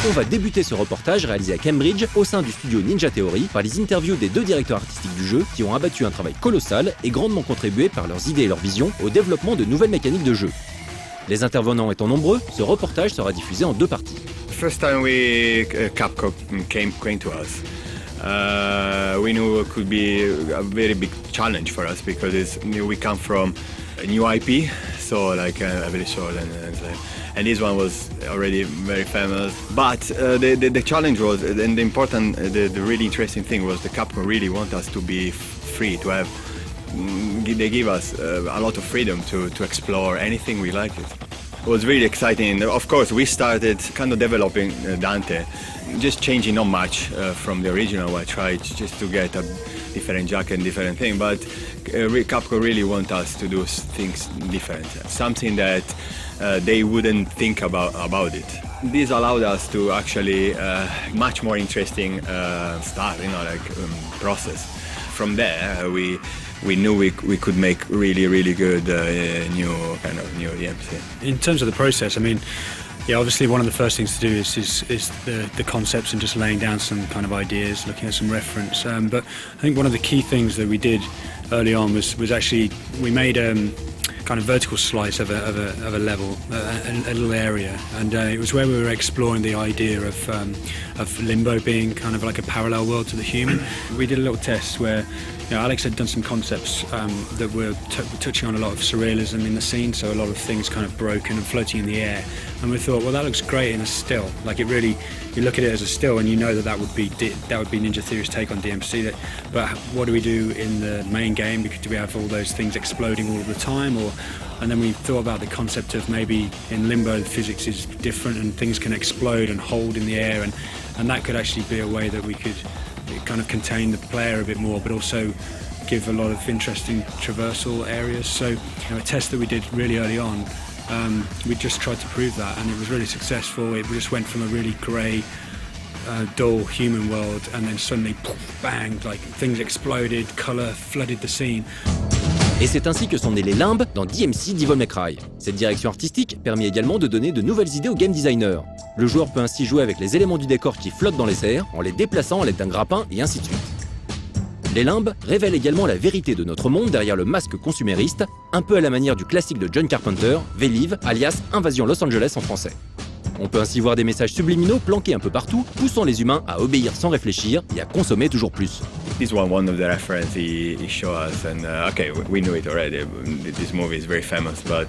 On va débuter ce reportage réalisé à Cambridge au sein du studio Ninja Theory par les interviews des 2 directeurs artistiques du jeu qui ont abattu un travail colossal et grandement contribué par leurs idées et leur vision au développement de nouvelles mécaniques de jeu. Les intervenants étant nombreux, ce reportage sera diffusé en 2 parties. First time Capcom came to us, we knew it could be a very big challenge for us because we come from a new IP, so like very short and this one was already very famous. But the challenge was, and the really interesting thing was, the Capcom really want us to be free, to have. They give us a lot of freedom to explore anything we like it. It was really exciting. Of course, we started kind of developing Dante, just changing not much from the original. I tried just to get a different jacket and different thing, but Capcom really want us to do things different, something that they wouldn't think about it. This allowed us to actually much more interesting start, process. From there, we knew we could make really good new DmC. In terms of the process, I mean, yeah, obviously one of the first things to do is the concepts and just laying down some kind of ideas, looking at some reference. But I think one of the key things that we did early on was actually we made kind of vertical slice of a level, a little area, and it was where we were exploring the idea of limbo being kind of like a parallel world to the human. We did a little test where Alex had done some concepts that were touching on a lot of surrealism in the scene, so a lot of things kind of broken and floating in the air, and we thought, well, that looks great in a still. Like, it really, you look at it as a still and you know that would be Ninja Theory's take on DmC. But what do we do in the main game? Because do we have all those things exploding all of the time? And then we thought about the concept of maybe in Limbo the physics is different and things can explode and hold in the air, and that could actually be a way that we could kind of contain the player a bit more, but also give a lot of interesting traversal areas. So a test that we did really early on, we just tried to prove that, and it was really successful. It just went from a really grey, dull human world, and then suddenly, poof, bang, like things exploded, colour flooded the scene. Et c'est ainsi que sont nées les limbes dans DmC Devil May Cry. Cette direction artistique permet également de donner de nouvelles idées aux game designers. Le joueur peut ainsi jouer avec les éléments du décor qui flottent dans les airs, en les déplaçant à l'aide d'un grappin et ainsi de suite. Les limbes révèlent également la vérité de notre monde derrière le masque consumériste, un peu à la manière du classique de John Carpenter, V-Live, alias Invasion Los Angeles en français. On peut ainsi voir des messages subliminaux planqués un peu partout, poussant les humains à obéir sans réfléchir et à consommer toujours plus. This one of the references he showed us, and okay, we knew it already. This movie is very famous, but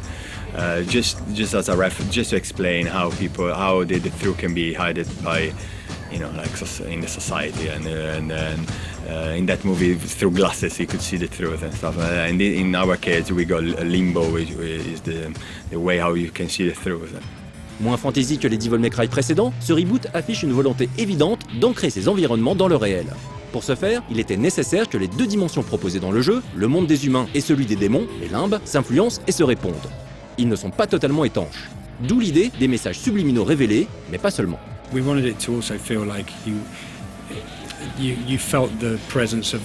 just as a reference, just to explain how the truth can be hidden by, like in the society, and in that movie through glasses you could see the truth and stuff. And in our case, we got limbo, which is the way how you can see the truth. Moins fantasy que les Devil May Cry précédents, ce reboot affiche une volonté évidente d'ancrer ses environnements dans le réel. Pour ce faire, il était nécessaire que les 2 dimensions proposées dans le jeu, le monde des humains et celui des démons, les limbes, s'influencent et se répondent. Ils ne sont pas totalement étanches. D'où l'idée des messages subliminaux révélés, mais pas seulement. We wanted it to also feel like you felt the presence of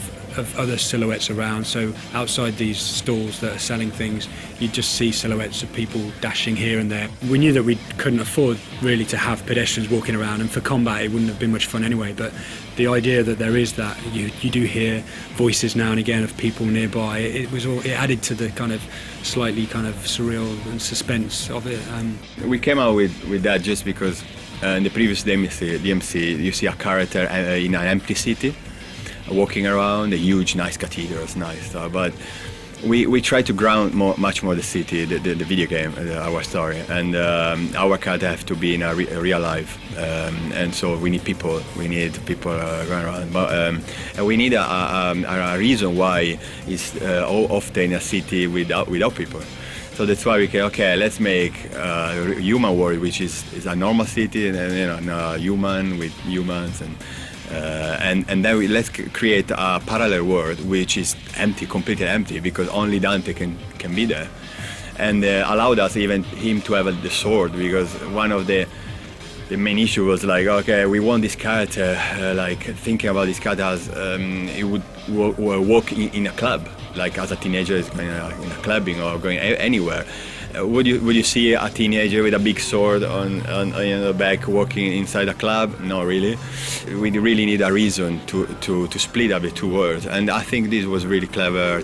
other silhouettes around. So outside these stalls that are selling things, you just see silhouettes of people dashing here and there. We knew that we couldn't afford really to have pedestrians walking around, and for combat it wouldn't have been much fun anyway, but the idea that there is that, you do hear voices now and again of people nearby, it added to the kind of slightly kind of surreal and suspense of it. We came out with that just because in the previous DmC you see a character in an empty city walking around, a huge nice cathedrals, nice stuff, but we try to ground much more the city, the video game, our story, and our character have to be in a real life, and so we need people going around, but and we need a reason why it's often in a city without people. So that's why we can, okay, let's make a human world, which is a normal city, and human with humans, and then let's create a parallel world which is empty, completely empty, because only Dante can be there, and allowed us even him to have the sword, because one of the main issue was like, okay, we want this character, like thinking about this character as he would walk in a club, like as a teenager is going in a clubbing or going anywhere, Would you see a teenager with a big sword on the back walking inside a club? No, really. We really need a reason to split up the two worlds, and I think this was really clever.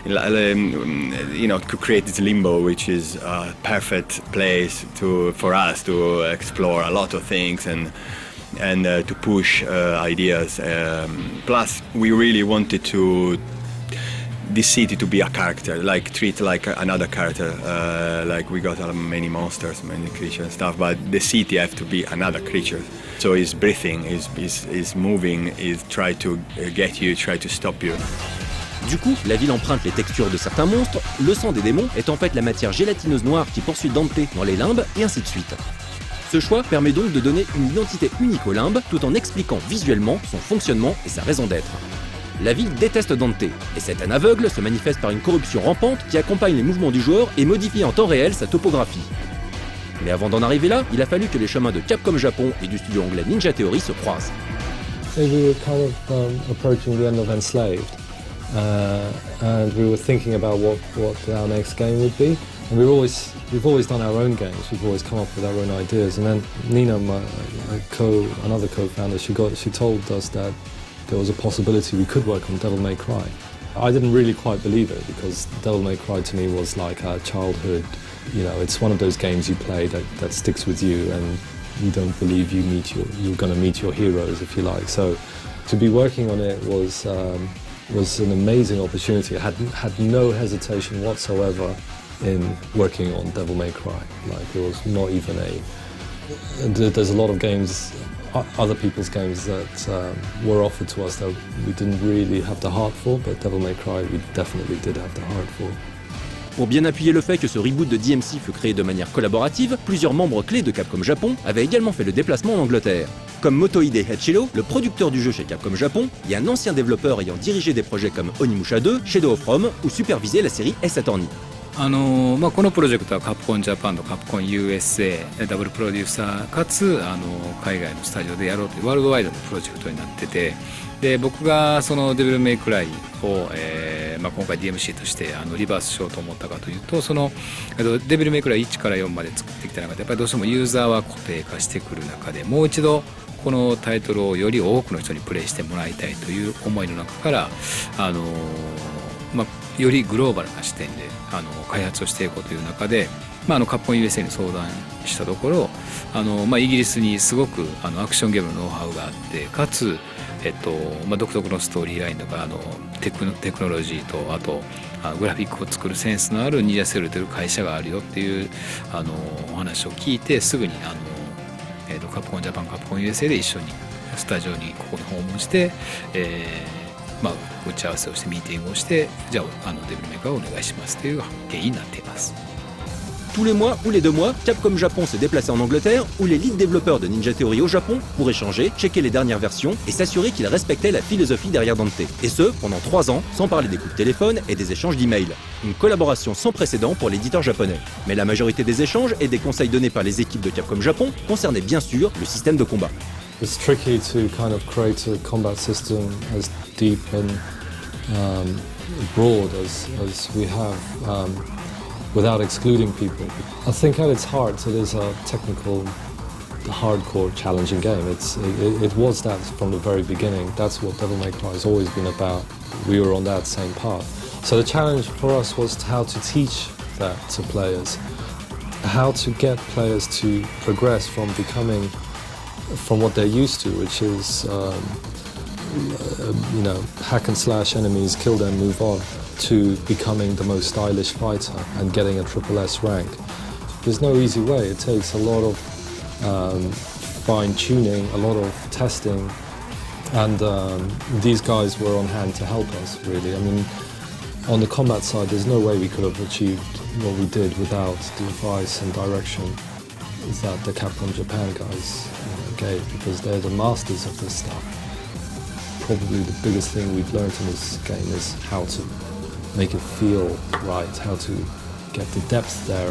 To create this limbo, which is a perfect place for us to explore a lot of things and to push ideas. Plus, we really wanted this city to be a character, treat like another character. Like we got many monsters, many creatures and stuff, but the city have to be another creature. So it's breathing, it's moving, it's try to get you, try to stop you. Du coup, la ville emprunte les textures de certains monstres, le sang des démons est en fait la matière gélatineuse noire qui poursuit Dante dans les limbes, et ainsi de suite. Ce choix permet donc de donner une identité unique aux limbes, tout en expliquant visuellement son fonctionnement et sa raison d'être. La ville déteste Dante, et cette haine aveugle se manifeste par une corruption rampante qui accompagne les mouvements du joueur et modifie en temps réel sa topographie. Mais avant d'en arriver là, il a fallu que les chemins de Capcom Japon et du studio anglais Ninja Theory se croisent. So we were kind of approaching the end of Enslaved. And we were thinking about what our next game would be. And we've always done our own games. We've always come up with our own ideas. And then Nina, another co-founder, she told us that there was a possibility we could work on Devil May Cry. I didn't really quite believe it because Devil May Cry to me was like a childhood. It's one of those games you play that sticks with you, and you don't believe you're going to meet your heroes, if you like. So to be working on it was an amazing opportunity. I had no hesitation whatsoever in working on Devil May Cry. There was not even there's a lot of games, other people's games that were offered to us that we didn't really have the heart for, but Devil May Cry we definitely did have the heart for. Pour bien appuyer le fait que ce reboot de DmC fut créé de manière collaborative, plusieurs membres clés de Capcom Japon avaient également fait le déplacement en Angleterre. Comme Motohide Hachiro, le producteur du jeu chez Capcom Japon, et un ancien développeur ayant dirigé des projets comme Onimusha 2, Shadow of Rome ou supervisé la série S Attorney. このプロジェクトはカプコンジャパンとカプコン USA ダブルプロデューサーかつ海外のスタジオでやろうというワールドワイドのプロジェクトになってて、で僕がそのデビルメイクライを、今回 DmC としてリバースしようと思ったかというと、デビルメイクライ1から4まで作ってきた中でやっぱりどうしてもユーザーは固定化してくる中で、もう一度このタイトルをより多くの人にプレイしてもらいたいという思いの中からよりグローバルな視点で開発をしていこうという中で、カプコン USA に相談したところ、イギリスにすごくアクションゲームのノウハウがあって、かつ、独特のストーリーラインとかテクノロジーとあとグラフィックを作るセンスのあるニンジャセルという会社があるよっていうお話を聞いて、すぐにカプコンジャパンカプコン USA で一緒にスタジオにここに訪問して、打ち合わせをしてミーティングをして、じゃあデビルメーカーをお願いしますという経緯になっています。Tous les mois ou les 2 mois, Capcom Japon se déplaçait en Angleterre où les lead développeurs de Ninja Theory au Japon pour échanger, checker les dernières versions et s'assurer qu'ils respectaient la philosophie derrière Dante. Et ce, pendant 3 ans, sans parler des coups de téléphone et des échanges d'emails. Une collaboration sans précédent pour l'éditeur japonais. Mais la majorité des échanges et des conseils donnés par les équipes de Capcom Japon concernaient bien sûr le système de combat. It's tricky to kind of create a combat system as deep and broad as we have without excluding people. I think at its heart it is a technical, hardcore, challenging game. It was that from the very beginning. That's what Devil May Cry has always been about. We were on that same path. So the challenge for us was how to teach that to players, how to get players to progress from what they're used to, which is hack and slash enemies, kill them, move on, to becoming the most stylish fighter and getting a SSS rank. There's no easy way. It takes a lot of fine-tuning, a lot of testing, and these guys were on hand to help us, really. I mean, on the combat side, there's no way we could have achieved what we did without the advice and direction that the Capcom Japan guys gave, because they're the masters of this stuff. Probably the biggest thing we've learned in this game is how to make it feel right, how to get the depth there,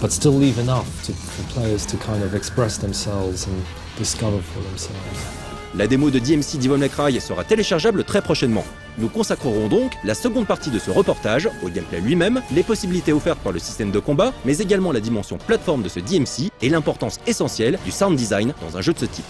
but still leave enough for players to kind of express themselves and discover for themselves. La démo de DmC Devil May Cry sera téléchargeable très prochainement. Nous consacrerons donc la seconde partie de ce reportage au gameplay lui-même, les possibilités offertes par le système de combat, mais également la dimension plateforme de ce DmC et l'importance essentielle du sound design dans un jeu de ce type.